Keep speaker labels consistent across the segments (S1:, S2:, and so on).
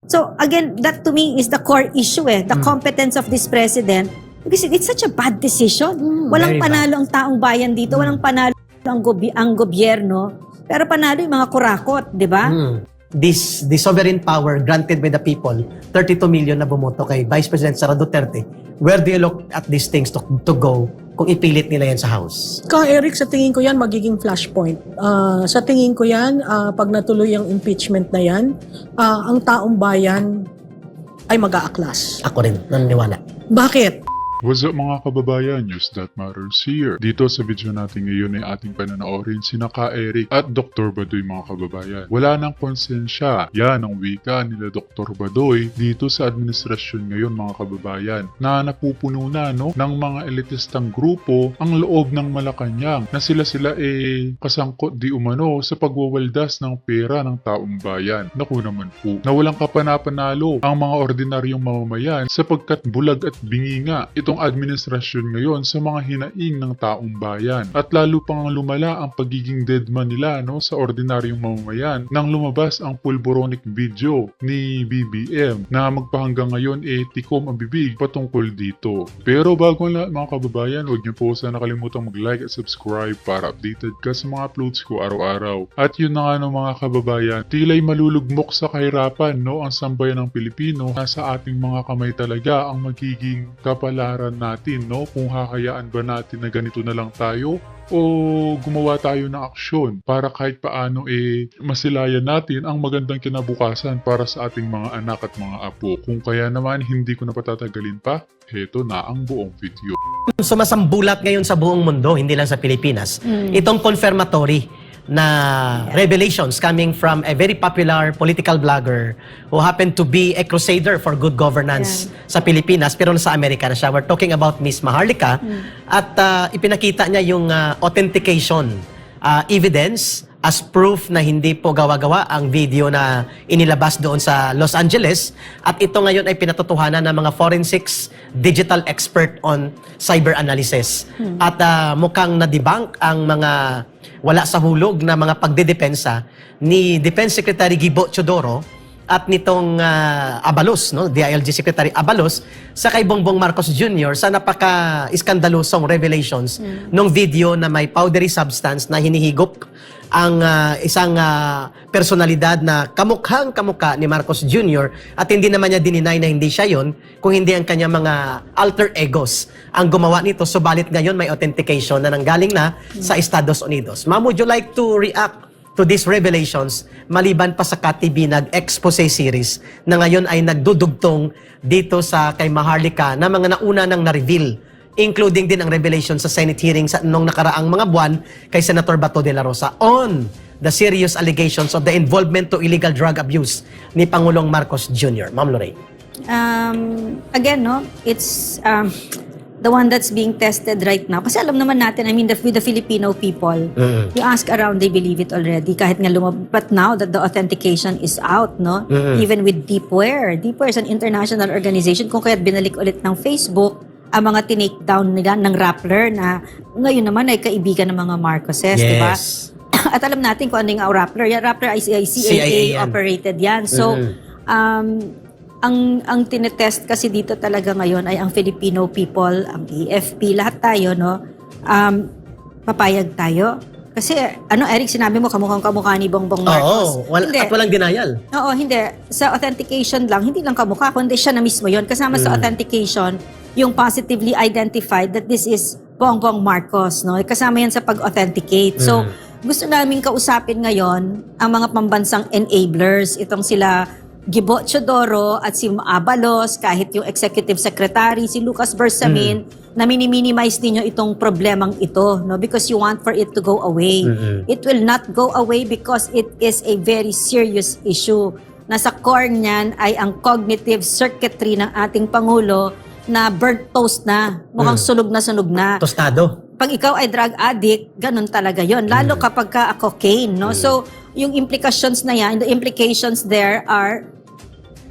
S1: So again, that to me is the core issue the competence of this president. Because it's such a bad decision. Walang
S2: very
S1: panalo ang taong bayan dito, walang panalo ang gobyerno, pero panalo yung mga kurakot, di ba?
S2: The sovereign power granted by the people, 32 million na bumoto kay Vice President Sara Duterte. Where do you look at these things to go kung ipilit nila yan sa House?
S3: Eric, sa tingin ko yan magiging flashpoint. Sa tingin ko yan, pag natuloy ang impeachment na yan, ang taong bayan ay mag-aaklas.
S2: Ako rin, naniniwala.
S3: Bakit?
S4: What's up mga kababayan, News That Matters here. Dito sa video natin ngayon ay ating pananoorin sina Ka Eric at Dr. Badoy mga kababayan. Wala nang konsensya. Yan ang wika nila Dr. Badoy dito sa administrasyon ngayon mga kababayan na napupuno na ng mga elitistang grupo ang loob ng Malacanang na sila kasangkot di umano sa pagwawaldas ng pera ng taong bayan. Naku naman po, na walang kapanapanalo ang mga ordinaryong mamamayan sapagkat bulag at bingi nga itong administrasyon ngayon sa mga hinaing ng taong bayan. At lalo pang lumala ang pagiging deadman nila sa ordinaryong mamamayan nang lumabas ang pulboronic video ni BBM na magpahanggang ngayon tikom ang bibig patungkol dito. Pero bago ang lahat mga kababayan, huwag niyo po sana nakalimutan mag-like at subscribe para updated ka sa mga uploads ko araw-araw. At yun na nga mga kababayan, tila'y malulugmok sa kahirapan ang sambayan ng Pilipino. Nasa ating mga kamay talaga ang magiging kapalaran natin kung hakayaan ba natin na ganito na lang tayo o gumawa tayo ng aksyon para kahit paano masilayan natin ang magandang kinabukasan para sa ating mga anak at mga apo. Kung kaya naman hindi ko na patatagalin pa, heto na ang buong video.
S2: Sumasambulat ngayon sa buong mundo, hindi lang sa Pilipinas. Itong confirmatory na revelations coming from a very popular political blogger who happened to be a crusader for good governance sa Pilipinas pero sa Amerika na siya. We're talking about Miss Maharlika at ipinakita niya yung authentication evidence as proof na hindi po gawa-gawa ang video na inilabas doon sa Los Angeles at ito ngayon ay pinatotohanan ng mga forensics digital expert on cyber analysis. At mukhang na-debunk ang mga wala sa hulog na mga pagdedepensa ni Defense Secretary Gibo Teodoro at nitong Abalos, DILG Secretary Abalos, sa kay Bongbong Marcos Jr. sa napaka-iskandalosong revelations ng video na may powdery substance na hinihigop ang isang personalidad na kamukhang-kamukha ni Marcos Jr. at hindi naman niya dininay na hindi siya yon kung hindi ang kanyang mga alter egos ang gumawa nito. Subalit ngayon may authentication na nanggaling na sa Estados Unidos. Ma'am, would you like to react to these revelations maliban pa sa KTV nag-expose series na ngayon ay nagdudugtong dito sa kay Maharlika na mga nauna nang na-reveal, including din ang revelation sa Senate hearing sa nung nakaraang mga buwan kay Senator Bato de la Rosa on the serious allegations of the involvement to illegal drug abuse ni Pangulong Marcos Jr. Ma'am Lorraine.
S1: Again, it's the one that's being tested right now. Kasi alam naman natin, with the Filipino people, you ask around, they believe it already. Kahit nga but now that the authentication is out, even with Deepware. Deepware is an international organization. Kung kaya't binalik ulit ng Facebook, ang mga tinake down nila ng Rappler na ngayon naman ay kaibigan ng mga Marcoses, di ba? At alam natin kung ano yung Rappler. Rappler ay CIA operated yan. So, ang tinetest kasi dito talaga ngayon ay ang Filipino people, ang AFP, lahat tayo, papayag tayo. Kasi, Eric, sinabi mo, kamukhang-kamukha ni Bongbong Marcos.
S2: At walang denial.
S1: Oo, hindi. Sa authentication lang, hindi lang kamukha, kundi siya na mismo yon. Kasama sa authentication, yung positively identified that this is Bongbong Marcos, Kasama yan sa pag-authenticate. So, gusto namin kausapin ngayon ang mga pambansang enablers, itong sila Gibo Teodoro at si Abalos, kahit yung executive secretary, si Lucas Bersamin, na minimize ninyo itong problemang ito, because you want for it to go away. It will not go away because it is a very serious issue. Nasa core niyan ay ang cognitive circuitry ng ating Pangulo na burnt toast na, mukhang sunog na.
S2: Tostado.
S1: Pag ikaw ay drug addict, ganun talaga yon. Lalo kapag ka cocaine, So, yung implications na yan, the implications there are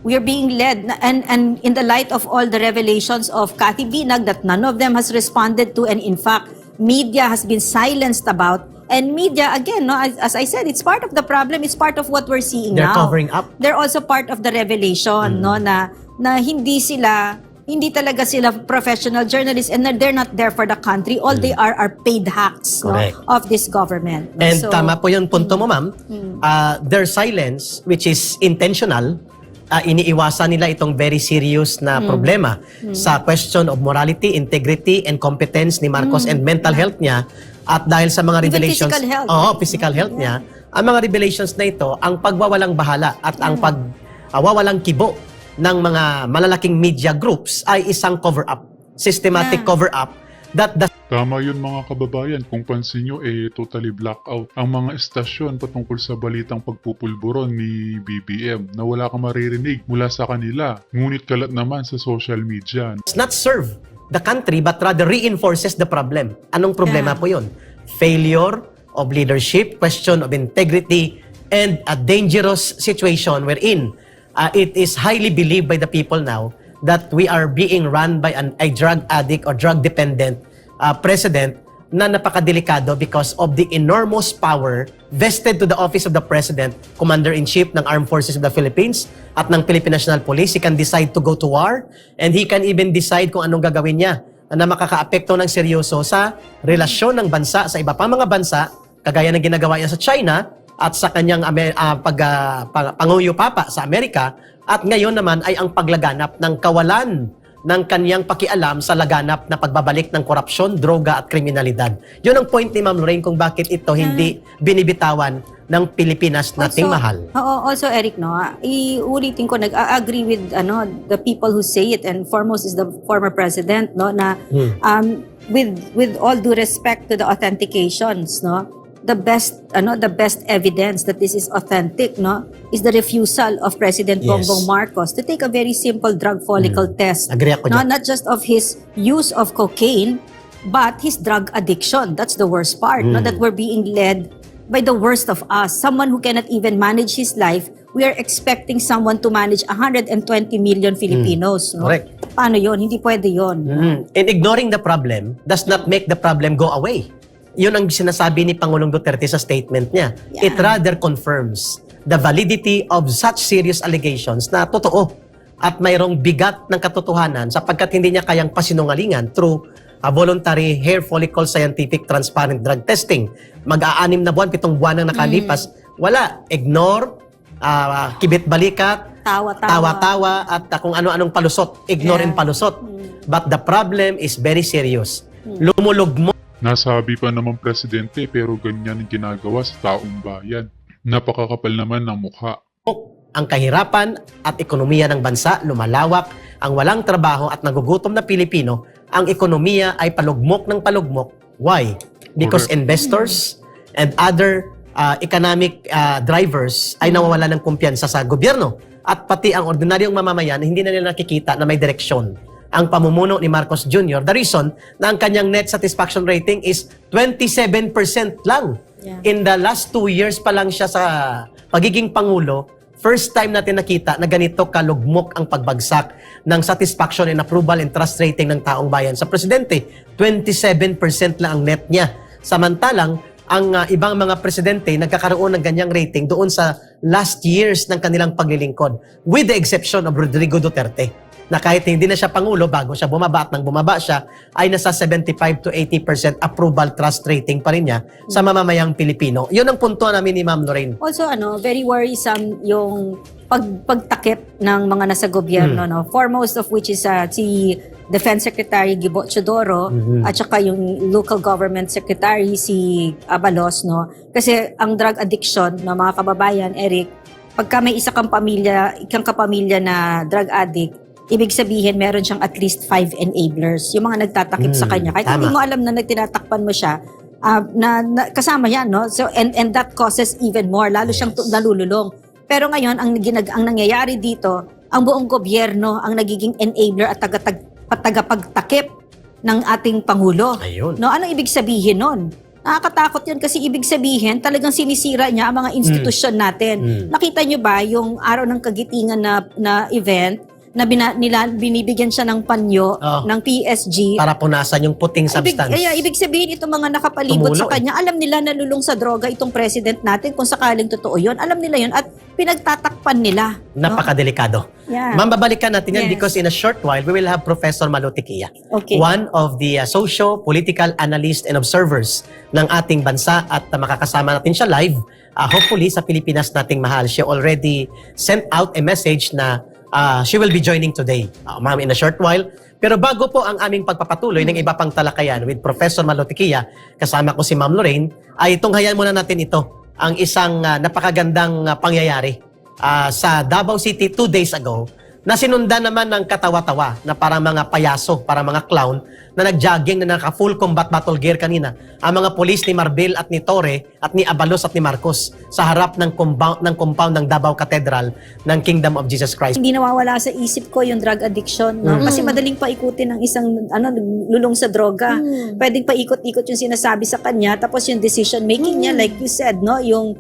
S1: we're being led and in the light of all the revelations of Cathy Binag that none of them has responded to, and in fact, media has been silenced about, And media, again, no, as I said, it's part of the problem. It's part of what we're seeing
S2: They're
S1: now.
S2: covering up.
S1: They're also part of the revelation, no, na hindi talaga sila professional journalists and they're not there for the country. All they are paid hacks, no,
S2: Correct.
S1: of this government. No?
S2: And
S1: So,
S2: tama po yung punto mo, ma'am. Their silence, which is intentional, iniiwasan nila itong very serious na problema sa question of morality, integrity, and competence ni Marcos and mental health niya. At dahil sa mga
S1: Even
S2: revelations,
S1: physical health.
S2: physical health niya, ang mga revelations na ito, ang pagwawalang bahala at ang pagwawalang kibo ng mga malalaking media groups ay isang cover-up, systematic cover-up that does
S4: Tama yun mga kababayan, kung pansin nyo totally blackout ang mga estasyon patungkol sa balitang pagpupulburon ni BBM na wala kang maririnig mula sa kanila. Ngunit kalat naman sa social media.
S2: not serve the country but rather reinforces the problem. Anong problema po yun? Failure of leadership, question of integrity, and a dangerous situation wherein it is highly believed by the people now that we are being run by a drug addict or drug-dependent president na napakadelikado because of the enormous power vested to the office of the President, Commander-in-Chief ng Armed Forces of the Philippines at ng Philippine National Police. He can decide to go to war and he can even decide kung anong gagawin niya na makakaapekto ng seryoso sa relasyon ng bansa sa iba pang mga bansa, kagaya ng ginagawa niya sa China at sa kanyang Pangulo Papa sa Amerika, at ngayon naman ay ang paglaganap ng kawalan ng kanyang pakialam sa laganap na pagbabalik ng korupsyon, droga at kriminalidad. Yun ang point ni Ma'am Lorraine kung bakit ito hindi binibitawan ng Pilipinas nating mahal.
S1: Also, Eric, no, iulitin ko, nag-agree with the people who say it, and foremost is the former president, no, na with all due respect to the authentications, no, the best evidence that this is authentic, no, is the refusal of President
S2: Yes.
S1: Bongbong Marcos to take a very simple drug follicle test.
S2: Agree ako
S1: No,
S2: dyan.
S1: not just of his use of cocaine, but his drug addiction. That's the worst part, no, that we're being led by the worst of us. Someone who cannot even manage his life, we are expecting someone to manage 120 million Filipinos. No?
S2: Correct.
S1: Paano yon? Hindi pwede yon.
S2: And ignoring the problem does not make the problem go away. Yun ang sinasabi ni Pangulong Duterte sa statement niya.
S1: Yeah.
S2: It rather confirms the validity of such serious allegations na totoo at mayroong bigat ng katotohanan sapagkat hindi niya kayang pasinungalingan through a voluntary hair follicle scientific transparent drug testing. Mag-aanim na buwan, 7 buwan ang nakalipas. Wala. Ignore, kibit-balikat, tawa-tawa at kung ano-anong palusot. Ignore and palusot. But the problem is very serious. Lumulugmo
S4: Nasabi pa naman presidente pero ganyan ang ginagawa sa taong bayan. Napakakapal naman ng mukha.
S2: ang kahirapan at ekonomiya ng bansa, lumalawak, ang walang trabaho at nagugutom na Pilipino, ang ekonomiya ay palugmok ng palugmok. Why? Because
S4: Correct.
S2: investors and other economic drivers ay nawawala ng kumpiyansa sa gobyerno. At pati ang ordinaryong mamamayan, hindi na nila nakikita na may direksyon ang pamumuno ni Marcos Jr. The reason na ang kanyang net satisfaction rating is 27% lang.
S1: Yeah.
S2: In the last 2 years pa lang siya sa pagiging Pangulo, first time natin nakita na ganito kalugmok ang pagbagsak ng satisfaction and approval and trust rating ng taong bayan sa presidente. 27% lang ang net niya. Samantalang, ang ibang mga presidente nagkakaroon ng ganyang rating doon sa last years ng kanilang paglilingkod. With the exception of Rodrigo Duterte, na kahit hindi na siya Pangulo, bago siya bumaba at nang bumaba siya, ay nasa 75 to 80% approval trust rating pa rin niya sa mamamayang Pilipino. Yun ang punto namin ni Ma'am Lorraine.
S1: Also, very worrisome yung pagtakip ng mga nasa gobyerno, no? Foremost of which is si Defense Secretary Gibo Chodoro at saka yung local government secretary si Abalos, no? Kasi ang drug addiction ng mga kababayan, Eric, pagka may ikang kapamilya na drug addict, ibig sabihin meron siyang at least 5 enablers, yung mga nagtatakip sa kanya. Kahit hindi mo alam na tinatakpan mo siya, na kasama yan, no? So and that causes even more, lalo siyang nalululong. Pero ngayon ang nangyayari dito, ang buong gobyerno ang nagiging enabler at tagapagtakip ng ating pangulo.
S2: Ayun.
S1: No, ano ibig sabihin nun? Nakakatakot yun kasi ibig sabihin talagang sinisira niya ang mga institusyon natin. Nakita niyo ba yung araw ng kagitingan na event binibigyan siya ng panyo
S2: Oh.
S1: ng PSG.
S2: Para punasan yung puting substance.
S1: Ibig sabihin, itong mga nakapalibot
S2: Tumulo
S1: sa kanya, alam nila na lulong sa droga itong president natin kung sakaling totoo yun. Alam nila yun at pinagtatakpan nila. No?
S2: Napakadelikado.
S1: Yeah.
S2: Ma'am, babalikan natin yan
S1: Yes.
S2: because in a short while, we will have Professor Malotikia.
S1: Okay.
S2: One of the socio-political analysts and observers ng ating bansa at makakasama natin siya live. Hopefully, sa Pilipinas nating mahal. She already sent out a message na she will be joining today. Ma'am, in a short while. Pero bago po ang aming pagpapatuloy ng iba pang talakayan with Professor Malotikia, kasama ko si Ma'am Lorraine, ay tunghayan muna natin ito, ang isang napakagandang pangyayari sa Davao City 2 days ago, na sinundan naman ng katawa-tawa na parang mga payaso, parang mga clown na nag-jogging na naka-full combat battle gear kanina. Ang mga polis ni Marbel at ni Torre at ni Abalos at ni Marcos sa harap ng compound ng Davao Cathedral ng Kingdom of Jesus Christ.
S1: Hindi nawawala sa isip ko yung drug addiction, no? Kasi madaling paikutin ng isang lulong sa droga. Pwedeng paikot-ikot yung sinasabi sa kanya, tapos yung decision making niya, like you said, no, yung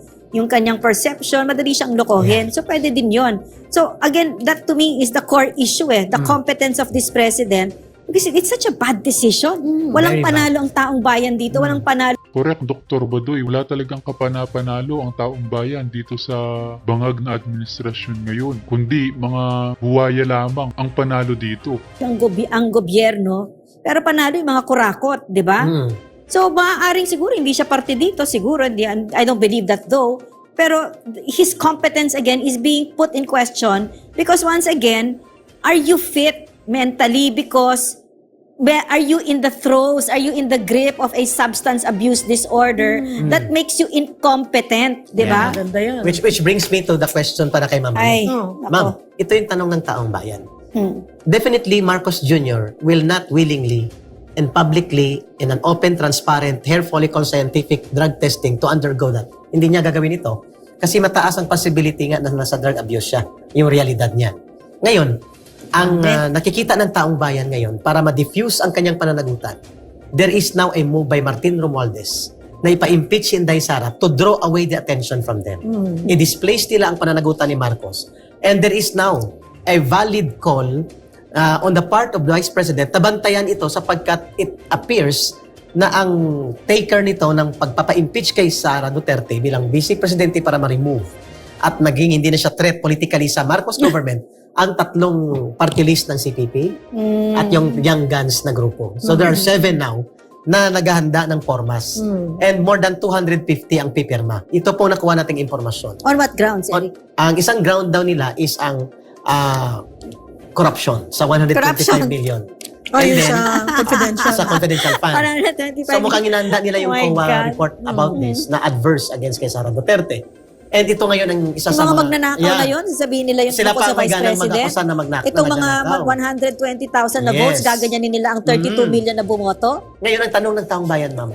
S1: kanyang perception, madali siyang lokohin. So pwede din 'yon. So again, that to me is the core issue, the competence of this president. Because it's such a bad decision. Walang
S2: Very bad.
S1: panalo ang taong bayan dito, walang panalo.
S4: Correct, Dr. Badoy. Wala talagang kapana-panalo ang taong bayan dito sa bangag na administrasyon ngayon. Kundi mga buwaya lamang ang panalo dito.
S1: Ang gobyerno, pero panalo yung mga kurakot, di ba? So, maaaring siguro hindi siya parte dito, siguro, I don't believe that though. Pero his competence again is being put in question because once again, are you fit mentally? Because are you in the throes, are you in the grip of a substance abuse disorder that makes you incompetent, di ba?
S3: Maganda yan.
S2: Which brings me to the question para kay Ma'am.
S1: Ay,
S3: Oh.
S1: nako.
S2: Ma'am, ito yung tanong ng taong bayan.
S1: Hmm.
S2: Definitely, Marcos Jr. will not willingly and publicly in an open, transparent, hair follicle scientific drug testing to undergo that. Hindi niya gagawin ito kasi mataas ang possibility nga na nasa drug abuse siya, yung realidad niya. Ngayon, ang nakikita ng taong bayan ngayon para ma-diffuse ang kanyang pananagutan, there is now a move by Martin Romualdez na ipa-impeach si Inday Sara to draw away the attention from them. I-displace nila ang pananagutan ni Marcos. And there is now a valid call on the part of the Vice President na bantayan ito sapagkat it appears na ang taker nito ng pagpapa-impeach kay Sara Duterte bilang Vice Presidente para ma-remove at naging hindi na siya threat politically sa Marcos government ang tatlong party list ng CPP at yung Young Guns na grupo. So there are 7 now na naghahanda ng formas. And more than 250 ang pipirma. Ito po nakuha nating impormasyon.
S1: On what grounds, Eric?
S2: Ang isang ground daw nila is ang corruption sa 125
S1: Corruption.
S2: million.
S3: Oh,
S2: And
S3: yun
S2: then,
S3: sa confidential.
S2: sa confidential fund.
S1: Parang 25.
S2: So mukhang inanda nila yung
S1: Oh my
S2: COA
S1: God.
S2: report about this na adverse against kay Sara Duterte. And ito ngayon ang isa
S1: Yung
S2: sa
S1: mga magnanakaw na yun, sasabihin nila yung
S2: Sila
S1: tungkol
S2: pa
S1: sa
S2: ang
S1: Vice
S2: magalang
S1: President.
S2: mag-akusa na magnanakaw.
S1: Itong mga 120,000 na votes, gaganyanin nila ang 32 million na bumoto.
S2: Ngayon ang tanong ng taong bayan, ma'am,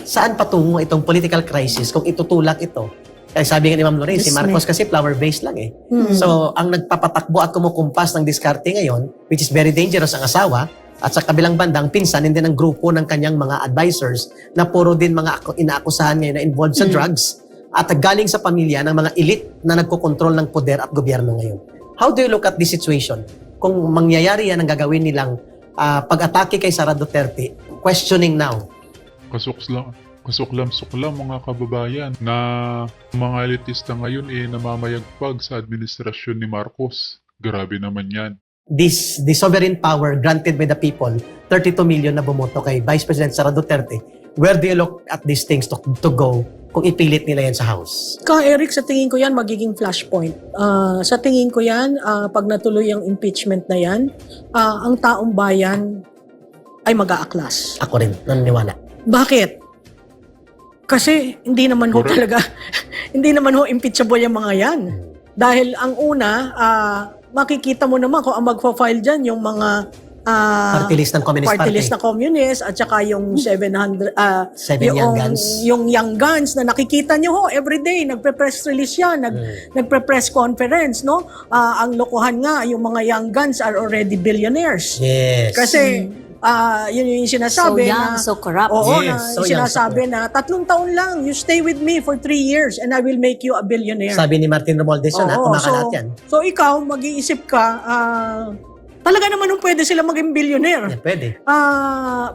S2: saan patungo itong political crisis kung itutulak ito? Kaya sabi nga ni Ma'am Lorraine, si Marcos kasi flower-based lang eh. So, ang nagpapatakbo at kumukumpas ng diskarte ngayon, which is very dangerous ang asawa, at sa kabilang bandang pinsan, hindi ng grupo ng kanyang mga advisors na puro din mga inaakusahan ngayon na involved sa drugs at galing sa pamilya ng mga elite na nagkokontrol ng poder at gobyerno ngayon. How do you look at this situation? Kung mangyayari yan ang gagawin nilang pag-atake kay Sara Duterte, questioning now.
S4: Kasuklam-suklam mga kababayan na mga elitista ngayon namamayagpag sa administrasyon ni Marcos. Grabe naman yan.
S2: The sovereign power granted by the people, 32 million na bumoto kay Vice President Sara Duterte, where do you look at these things to go kung ipilit nila yan sa House?
S3: Eric, sa tingin ko yan magiging flashpoint. Sa tingin ko yan, pag natuloy ang impeachment na yan, ang taong bayan ay mag-aaklas.
S2: Ako rin, naniniwala.
S3: Bakit? Kasi hindi naman ho
S4: Correct.
S3: talaga, hindi naman ho impeachable yung mga yan. Dahil ang una, makikita mo naman kung ang magpa-file dyan yung mga
S2: Party list ng Communist
S3: party
S2: Party.
S3: list na communist at saka yung 700
S2: Seven Young Guns.
S3: yung Young Guns na nakikita nyo ho everyday nagpe-press release yan nagpe-press conference no. Ang lokohan nga yung mga Young Guns are already billionaires
S2: Yes.
S3: kasi yun yung
S1: So
S3: sinasabi
S1: young,
S3: na
S1: so corrupt.
S3: oo,
S2: Yes,
S3: na
S2: so young,
S3: sinasabi na 3 taon lang, you stay with me for 3 years and I will make you a billionaire.
S2: Sabi ni Martin Romualdez yun,
S3: Oo,
S2: kumakalat yan.
S3: so ikaw, mag-iisip ka, talaga naman nung pwede sila maging billionaire.
S2: Yan, pwede.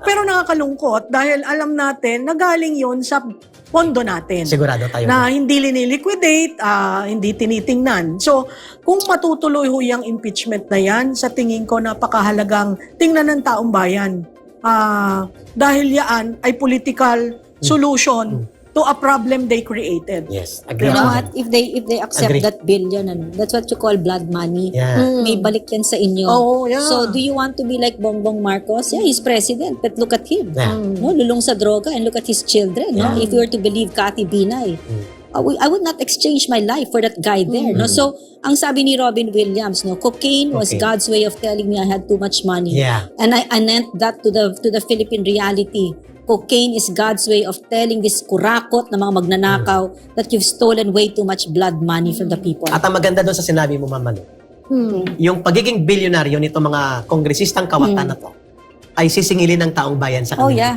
S3: Pero nakakalungkot dahil alam natin na galing yon sa pondo natin.
S2: Sigurado tayo.
S3: Na hindi liniliquidate, hindi tinitingnan. So, kung matutuloy ho yung impeachment na yan, sa tingin ko napakahalagang tingnan ng taong bayan. Dahil yan ay political solution to a problem they created.
S2: Yes, agree
S1: You know
S2: ako
S1: what?
S2: dyan.
S1: If they accept
S2: Agree.
S1: that billion, that's what you call blood money.
S2: Yeah.
S1: May balik yan sa inyo.
S3: Oo, yeah.
S1: So, do you want to be like Bongbong Marcos? Yeah, he's president, but look at him.
S2: Yeah.
S1: No, lulong sa droga and look at his children. No?
S2: Yeah.
S1: If you were to believe Cathy Binay, I would not exchange my life for that guy there. No, so ang sabi ni Robin Williams, no, cocaine was
S2: Okay.
S1: God's way of telling me I had too much money.
S2: Yeah.
S1: And I anent that to the Philippine reality. Cocaine is God's way of telling this kurakot na mga magnanakaw that you've stolen way too much blood money from the people.
S2: At ang maganda doon sa sinabi mo, Mama Lu, yung pagiging bilyonaryo nito mga kongresistang kawatan na to, ay sisingilin ng taong bayan sa
S1: Oh
S2: kanila.
S1: yeah.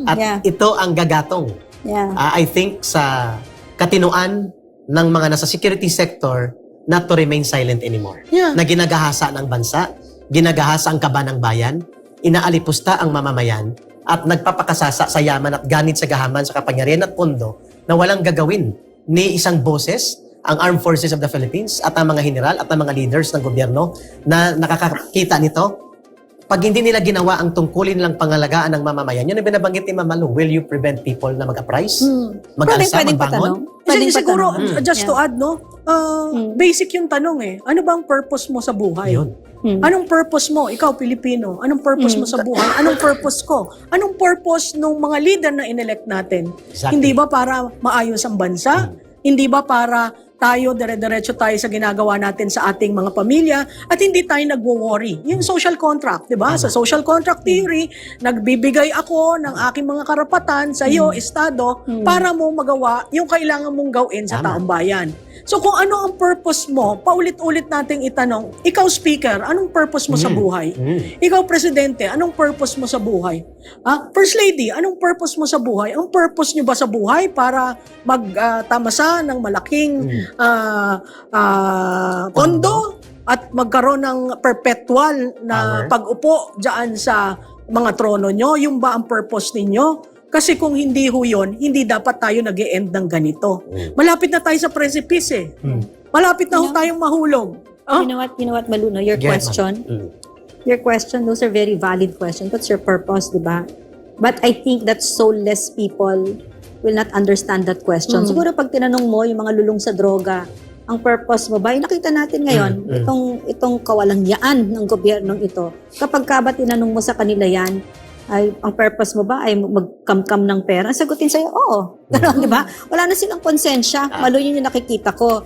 S2: At
S1: Yeah.
S2: ito ang gagatong,
S1: Yeah.
S2: I think, sa katinuan ng mga nasa security sector not to remain silent anymore.
S3: Yeah.
S2: Na ginagahasa ng bansa, ginagahasa ang kaba ng bayan, inaalipusta ang mamamayan, at nagpapakasasa sa yaman at ganit sa gahaman sa kapangyarihan at pondo na walang gagawin ni isang boses, ang Armed Forces of the Philippines at ang mga general at ang mga leaders ng gobyerno na nakakakita nito. Pag hindi nila ginawa ang tungkulin lang pangalagaan ng mamamayan, yun ang binabanggit ni Mama Lu, will you prevent people na mag-uprise? Mag-alsa,
S1: Pwedeng
S2: magbangon?
S3: Kasi siguro,
S1: patanong.
S3: just to add, no, basic yung tanong eh. Ano bang purpose mo sa buhay?
S2: Yun.
S3: Anong purpose mo? Ikaw, Pilipino. Anong purpose mo sa buhay? Anong purpose ko? Anong purpose ng mga leader na inelect natin?
S2: Exactly.
S3: Hindi ba para maayos ang bansa? Hindi ba para tayo, dire-diretso tayo sa ginagawa natin sa ating mga pamilya at hindi tayo nagwo-worry. Yung social contract, di ba? Sa social contract theory, nagbibigay ako ng aking mga karapatan sa iyo, Estado, para mo magawa yung kailangan mong gawin sa
S2: Tama.
S3: taong bayan. So kung ano ang purpose mo, paulit-ulit nating itanong, ikaw speaker, anong purpose mo sa buhay? Ikaw presidente, anong purpose mo sa buhay? First lady, anong purpose mo sa buhay? Ang purpose nyo ba sa buhay para magtamasa ng malaking pondo at magkaroon ng perpetual na
S2: Power.
S3: pag-upo dyan sa mga trono nyo? Yung ba ang purpose ninyo? Kasi kung hindi ho yun, hindi dapat tayo nag-e-end ng ganito. Malapit na tayo sa precipice eh. Malapit na ho tayong mahulog.
S1: You know what, Maluno, your
S2: Yeah,
S1: question, those are very valid questions. What's your purpose, di ba? But I think that soulless people will not understand that question. Siguro pag tinanong mo yung mga lulong sa droga, ang purpose mo ba? Yung nakita natin ngayon, itong kawalangyaan ng gobyernong ito. Kapag ka ba tinanong mo sa kanila yan, ay ang purpose mo ba ay magkamkam ng pera? Sagutin sa'yo, oo. Ganon, di ba? Wala na silang konsensya. Malo yun yung nakikita ko.